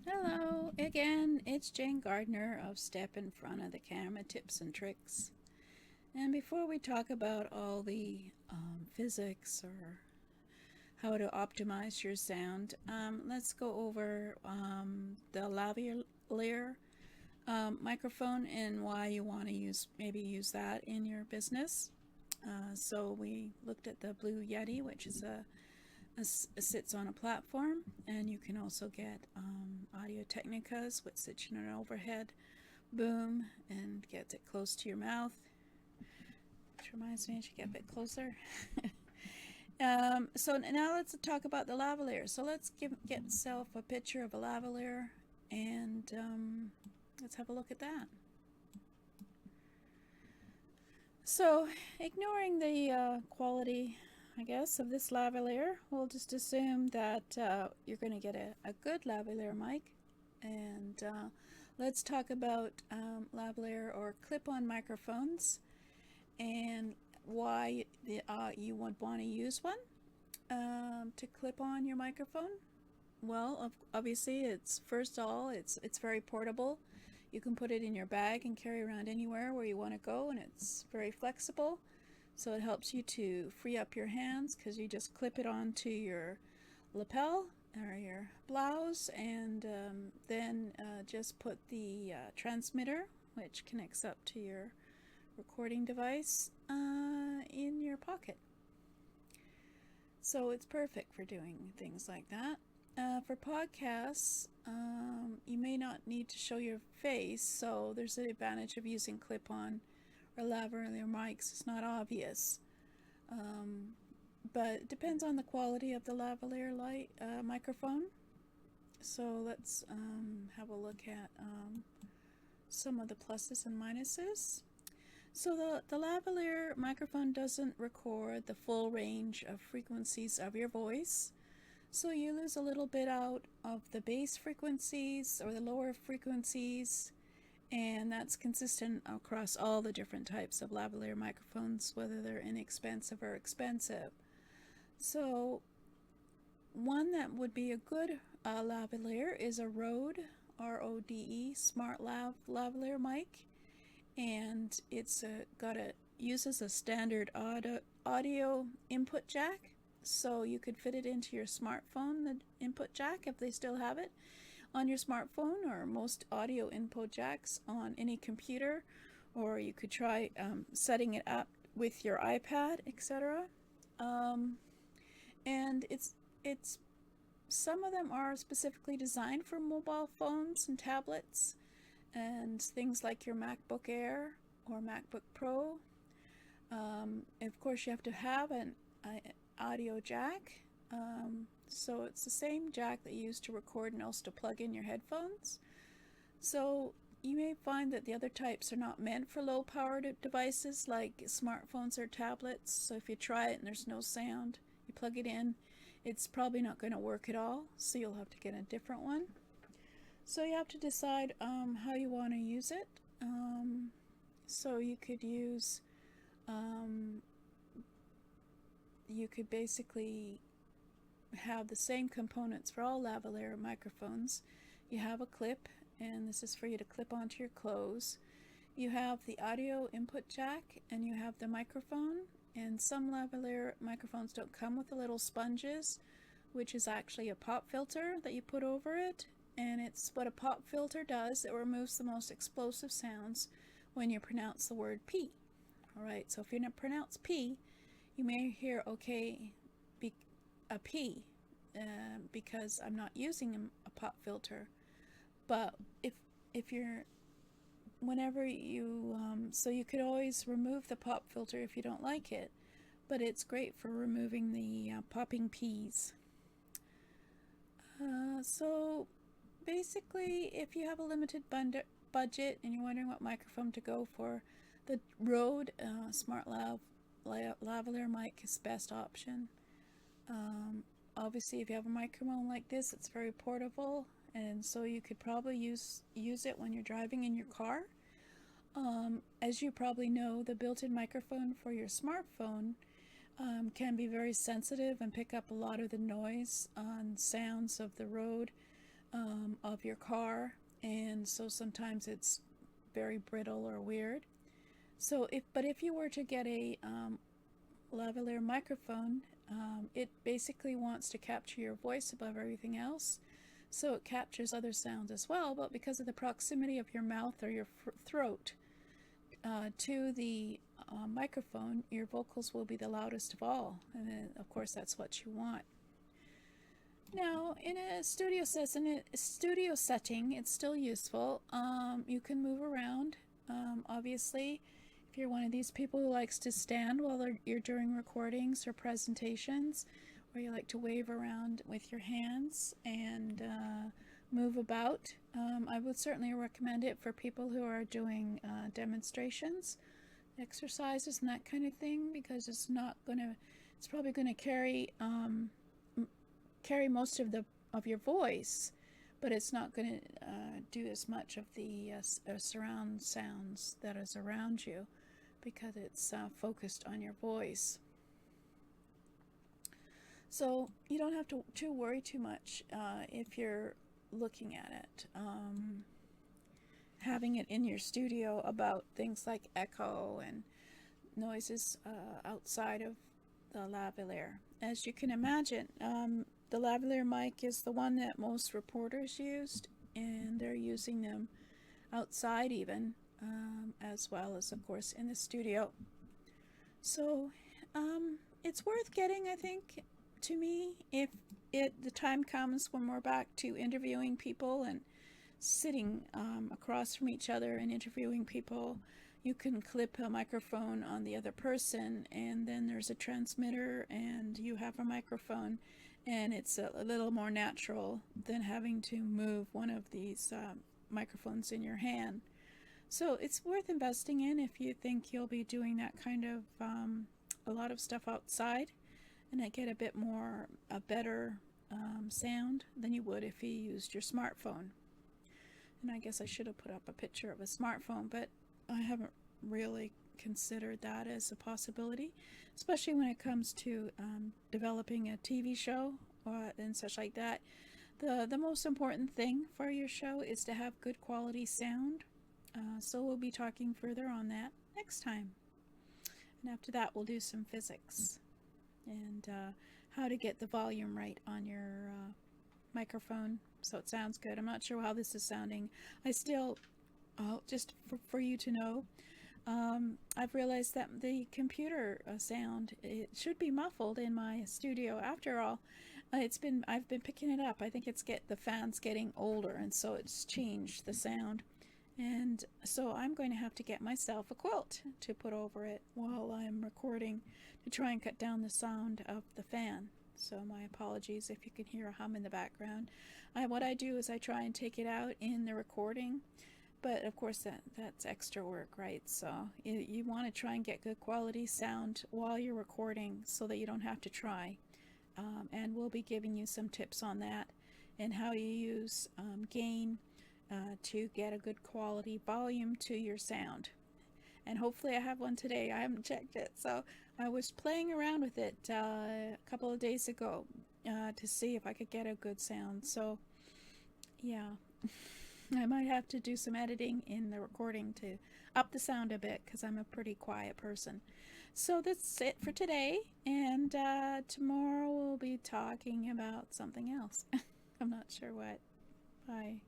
Hello again, it's Jane Gardner of Step in Front of the Camera Tips and Tricks. And before we talk about all the physics or how to optimize your sound, let's go over the lavalier microphone and why you want to use that in your business. So we looked at the Blue Yeti, which is sits on a platform, and you can also get audio technicas, which sits in an overhead boom and gets it close to your mouth, which reminds me I should get a bit closer. So now let's talk about the lavalier. So let's get yourself a picture of a lavalier, and let's have a look at that. So ignoring the quality, I guess, of this lavalier, we'll just assume that you're going to get a good lavalier mic. And let's talk about lavalier or clip-on microphones and why you would want to use one to clip on your microphone. Well, obviously, it's very portable. You can put it in your bag and carry around anywhere where you want to go, and it's very flexible. So it helps you to free up your hands because you just clip it onto your lapel or your blouse, and then just put the transmitter, which connects up to your recording device, in your pocket. So it's perfect for doing things like that. For podcasts, you may not need to show your face, so there's an advantage of using clip-on or lavalier mics. It's not obvious, but it depends on the quality of the lavalier microphone. So let's have a look at some of the pluses and minuses. So the lavalier microphone doesn't record the full range of frequencies of your voice. So you lose a little bit out of the bass frequencies or the lower frequencies, and that's consistent across all the different types of lavalier microphones, whether they're inexpensive or expensive. So one that would be a good lavalier is a Rode, R-O-D-E, Smart Lavalier mic, and it's uses a standard audio input jack. So you could fit it into your smartphone, the input jack, if they still have it on your smartphone, or most audio input jacks on any computer, or you could try setting it up with your iPad, etc. And it's some of them are specifically designed for mobile phones and tablets and things like your MacBook Air or MacBook Pro. Of course, you have to have an audio jack, so it's the same jack that you use to record and also to plug in your headphones. So you may find that the other types are not meant for low powered devices like smartphones or tablets. So if you try it and there's no sound, you plug it in, it's probably not going to work at all, so you'll have to get a different one. So you have to decide how you want to use it. So you could use you could basically have the same components for all lavalier microphones. You have a clip, and this is for you to clip onto your clothes. You have the audio input jack, and you have the microphone. And some lavalier microphones don't come with the little sponges, which is actually a pop filter that you put over it. And it's what a pop filter does. It removes the most explosive sounds when you pronounce the word P. Alright, so if you pronounce P, you may hear a P because I'm not using a pop filter. But if you're whenever you so you could always remove the pop filter if you don't like it, but it's great for removing the popping P's. So basically, if you have a limited budget and you're wondering what microphone to go for, the Rode Smart Lavalier mic is the best option. Obviously, if you have a microphone like this, it's very portable, and so you could probably use it when you're driving in your car. As you probably know, the built-in microphone for your smartphone can be very sensitive and pick up a lot of the noise on sounds of the road of your car, and so sometimes it's very brittle or weird. So if you were to get a lavalier microphone, it basically wants to capture your voice above everything else. So it captures other sounds as well, but because of the proximity of your mouth or your throat to the microphone, your vocals will be the loudest of all. And then, of course, that's what you want. Now, in a studio setting, it's still useful. You can move around. Obviously, if you're one of these people who likes to stand while you're doing recordings or presentations, or you like to wave around with your hands and move about, I would certainly recommend it for people who are doing demonstrations, exercises, and that kind of thing, because it's probably gonna carry most of your voice, but it's not going to do as much of the surround sounds that is around you, because it's focused on your voice. So you don't have to worry too much if you're looking at it, having it in your studio, about things like echo and noises outside of the lavalier. As you can imagine, the lavalier mic is the one that most reporters used, and they're using them outside even, as well as, of course, in the studio. So it's worth getting, I think, to me, if the time comes when we're back to interviewing people and sitting across from each other and interviewing people. You can clip a microphone on the other person, and then there's a transmitter and you have a microphone, and it's a little more natural than having to move one of these microphones in your hand. So it's worth investing in if you think you'll be doing that kind of a lot of stuff outside, and I get a better sound than you would if you used your smartphone. And I guess I should have put up a picture of a smartphone, but I haven't really considered that as a possibility, especially when it comes to developing a TV show and such like that. The most important thing for your show is to have good quality sound. So we'll be talking further on that next time. And after that, we'll do some physics and how to get the volume right on your microphone so it sounds good. I'm not sure how this is sounding. I still, just for you to know, I've realized that the computer sound, it should be muffled in my studio. After all, I've been picking it up. I think the fan's getting older, and so it's changed the sound. And so I'm going to have to get myself a quilt to put over it while I'm recording, to try and cut down the sound of the fan. So my apologies if you can hear a hum in the background. What I do is I try and take it out in the recording, but of course that's extra work, right? So you want to try and get good quality sound while you're recording so that you don't have to try. And we'll be giving you some tips on that and how you use gain to get a good quality volume to your sound. And hopefully I have one today. I haven't checked it, so I was playing around with it a couple of days ago to see if I could get a good sound. So yeah, I might have to do some editing in the recording to up the sound a bit, because I'm a pretty quiet person. So that's it for today, and tomorrow we'll be talking about something else. I'm not sure what. Bye.